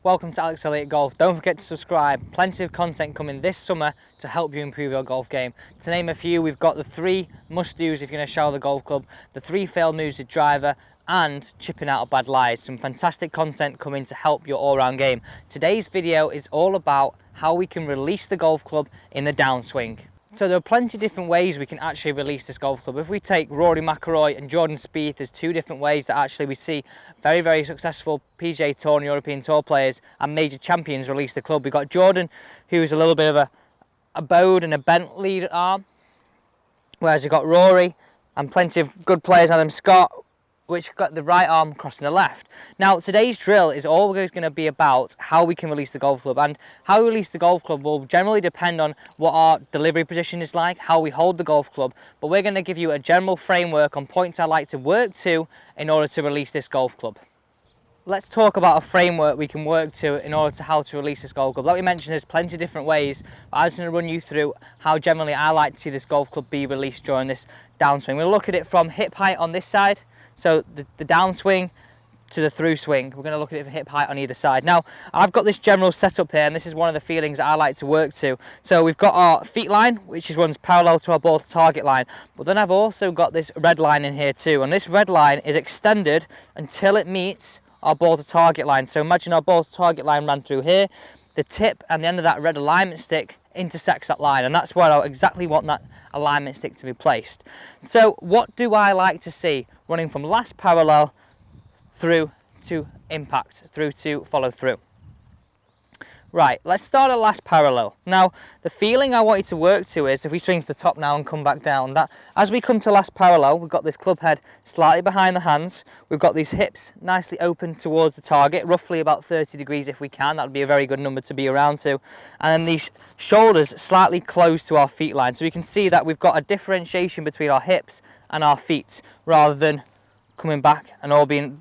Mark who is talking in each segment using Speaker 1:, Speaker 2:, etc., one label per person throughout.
Speaker 1: welcome to AlexElliottGolf. Don't forget to subscribe. Plenty of content coming this summer to help you improve your golf game. To name a few, we've got the 3 must-dos if you're going to shower the golf club, the 3 failed moves with driver, and chipping out of bad lies. Some fantastic content coming to help your all-round game. Today's video is all about how we can release the golf club in the downswing. So there are plenty of different ways we can actually release this golf club. If we take Rory McIlroy and Jordan Spieth, there's 2 different ways that actually we see very successful PGA Tour and European Tour players and major champions release the club. We've got Jordan, who's a little bit of a bowed and a bent lead arm, whereas you've got Rory and plenty of good players, Adam Scott, which got the right arm crossing the left. Now, today's drill is always going to be about how we can release the golf club, and how we release the golf club will generally depend on what our delivery position is like, how we hold the golf club, but we're going to give you a general framework on points I like to work to in order to release this golf club. Let's talk about a framework we can work to in order to how to release this golf club. Like we mentioned, there's plenty of different ways, but I'm just going to run you through how generally I like to see this golf club be released during this downswing. We'll look at it from hip height on this side, so the downswing to the through swing. We're going to look at it from hip height on either side. Now, I've got this general setup here, and this is one of the feelings that I like to work to. So we've got our feet line, which runs parallel to our ball to target line, but then I've also got this red line in here too, and this red line is extended until it meets our ball to target line. So imagine our ball to target line ran through here, the tip and the end of that red alignment stick intersects that line, and that's where I exactly want that alignment stick to be placed. So what do I like to see running from last parallel through to impact, through to follow through? Right, let's start at last parallel. Now, the feeling I want you to work to is, if we swing to the top now and come back down, that as we come to last parallel, we've got this club head slightly behind the hands, we've got these hips nicely open towards the target, roughly about 30 degrees if we can. That would be a very good number to be around to. And then these shoulders slightly close to our feet line. So we can see that we've got a differentiation between our hips and our feet, rather than coming back and all being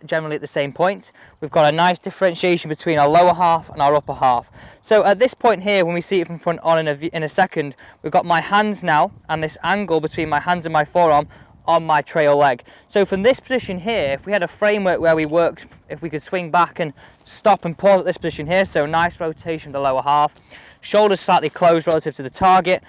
Speaker 1: generally at the same point. We've got a nice differentiation between our lower half and our upper half. So at this point here, when we see it from front on in a second, we've got my hands now and this angle between my hands and my forearm on my trail leg. So from this position here, if we had a framework where we worked, if we could swing back and stop and pause at this position here, so nice rotation of the lower half, shoulders slightly closed relative to the target,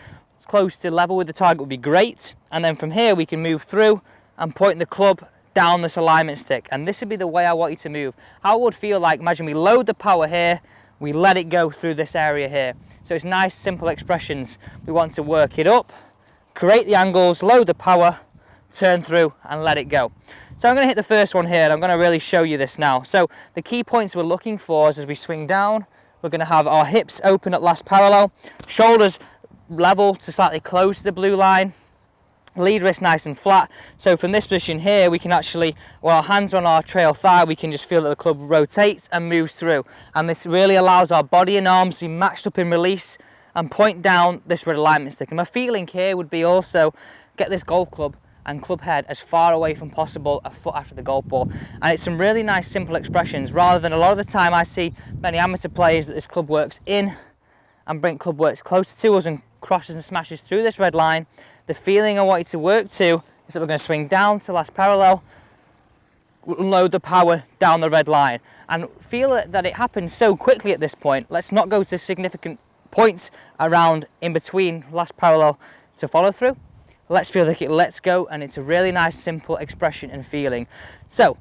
Speaker 1: close to level with the target would be great. And then from here we can move through and point the club down this alignment stick, and this would be the way I want you to move. How it would feel like, imagine we load the power here, we let it go through this area here. So it's nice simple expressions. We want to work it up, create the angles, load the power, turn through and let it go. So I'm going to hit the first one here, and I'm going to really show you this now. So the key points we're looking for is, as we swing down, we're going to have our hips open at last parallel, shoulders level to slightly close to the blue line, lead wrist nice and flat. So from this position here, we can actually, while our hands are on our trail thigh, we can just feel that the club rotates and moves through. And this really allows our body and arms to be matched up in release and point down this red alignment stick. And my feeling here would be also get this golf club and club head as far away from possible, a foot after the golf ball. And it's some really nice simple expressions, rather than a lot of the time I see many amateur players that this club works in and bring club works closer to us and crosses and smashes through this red line. The feeling I want you to work to is that we're going to swing down to last parallel, load the power down the red line, and feel that it happens so quickly at this point. Let's not go to significant points around in between last parallel to follow through. Let's feel like it lets go, and it's a really nice simple expression and feeling. So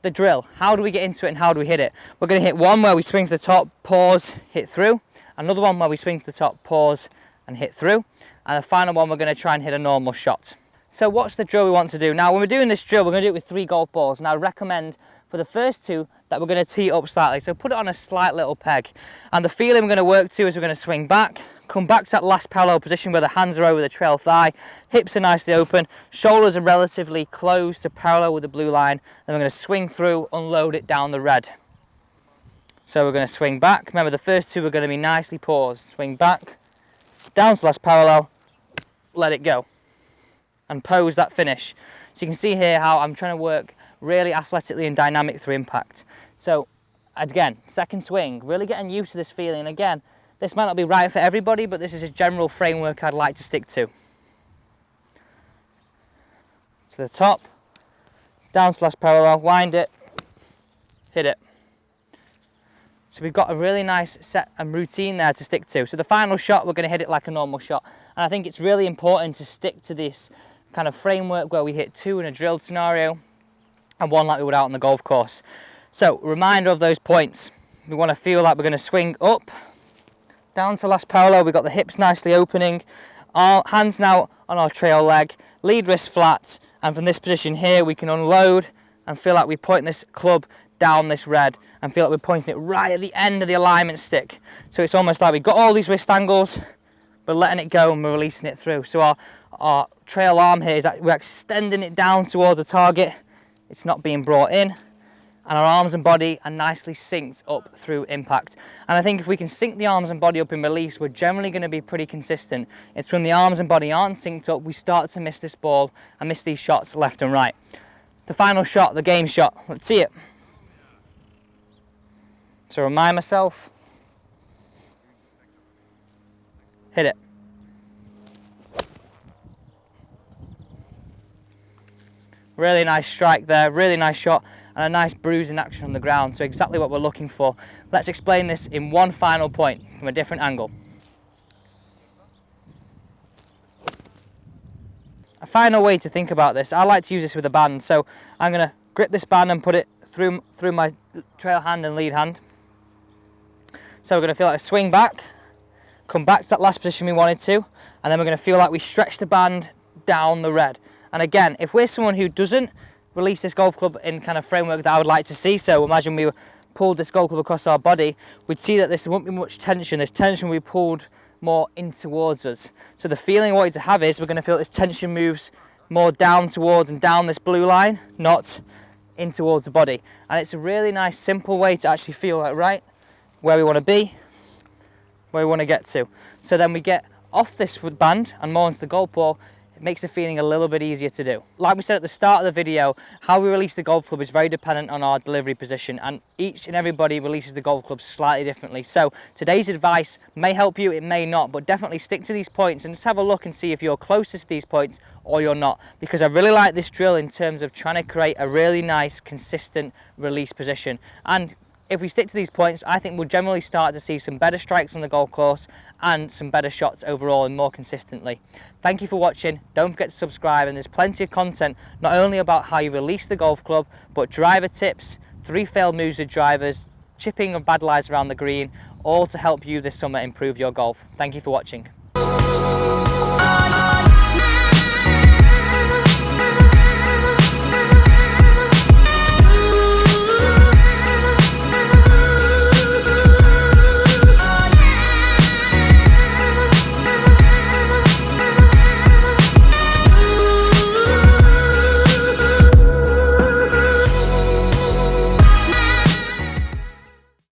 Speaker 1: the drill, how do we get into it and how do we hit it? We're going to hit one where we swing to the top, pause, hit through. Another one where we swing to the top, pause and hit through. And the final one, we're going to try and hit a normal shot. So what's the drill we want to do? Now, when we're doing this drill, we're going to do it with 3 golf balls. And I recommend for the first 2 that we're going to tee up slightly. So put it on a slight little peg. And the feeling we're going to work to is we're going to swing back, come back to that last parallel position where the hands are over the trail thigh, hips are nicely open, shoulders are relatively close to parallel with the blue line. Then we're going to swing through, unload it down the red. So we're going to swing back. Remember, the first 2 are going to be nicely paused. Swing back, down to last parallel, let it go, and pose that finish. So you can see here how I'm trying to work really athletically and dynamic through impact. So again, second swing, really getting used to this feeling. And again, this might not be right for everybody, but this is a general framework I'd like to stick to. To the top, down to last parallel, wind it, hit it. So we've got a really nice set and routine there to stick to. So the final shot, we're going to hit it like a normal shot. And I think it's really important to stick to this kind of framework where we hit 2 in a drilled scenario and 1 like we would out on the golf course. So reminder of those points. We want to feel like we're going to swing up, down to last parallel. We've got the hips nicely opening, our hands now on our trail leg, lead wrist flat, and from this position here we can unload and feel like we point this club down this red and feel like we're pointing it right at the end of the alignment stick. So it's almost like we've got all these wrist angles, we're letting it go and we're releasing it through. So our trail arm here is that we're extending it down towards the target, it's not being brought in, and our arms and body are nicely synced up through impact. And I think if we can sync the arms and body up in release, we're generally going to be pretty consistent. It's when the arms and body aren't synced up, we start to miss this ball and miss these shots left and right. The final shot, the game shot, let's see it. So remind myself, hit it. Really nice strike there, really nice shot, and a nice bruising action on the ground, so exactly what we're looking for. Let's explain this in one final point from a different angle. A final way to think about this, I like to use this with a band, so I'm going to grip this band and put it through my trail hand and lead hand. So we're going to feel like a swing back, come back to that last position we wanted to, and then we're going to feel like we stretch the band down the red. And again, if we're someone who doesn't release this golf club in kind of framework that I would like to see, so imagine we pulled this golf club across our body, we'd see that there won't be much tension. This tension will be pulled more in towards us. So the feeling I want you to have is we're going to feel this tension moves more down towards and down this blue line, not in towards the body. And it's a really nice simple way to actually feel like, right, where we want to be, where we want to get to. So then we get off this band and more into the golf ball. It makes the feeling a little bit easier to do. Like we said at the start of the video, how we release the golf club is very dependent on our delivery position, and each and everybody releases the golf club slightly differently. So today's advice may help you, it may not, but definitely stick to these points and just have a look and see if you're closest to these points or you're not, because I really like this drill in terms of trying to create a really nice consistent release position. And if we stick to these points, I think we'll generally start to see some better strikes on the golf course and some better shots overall and more consistently. Thank you for watching. Don't forget to subscribe, and there's plenty of content not only about how you release the golf club, but driver tips, 3 failed moves with drivers, chipping of bad lies around the green, all to help you this summer improve your golf. Thank you for watching.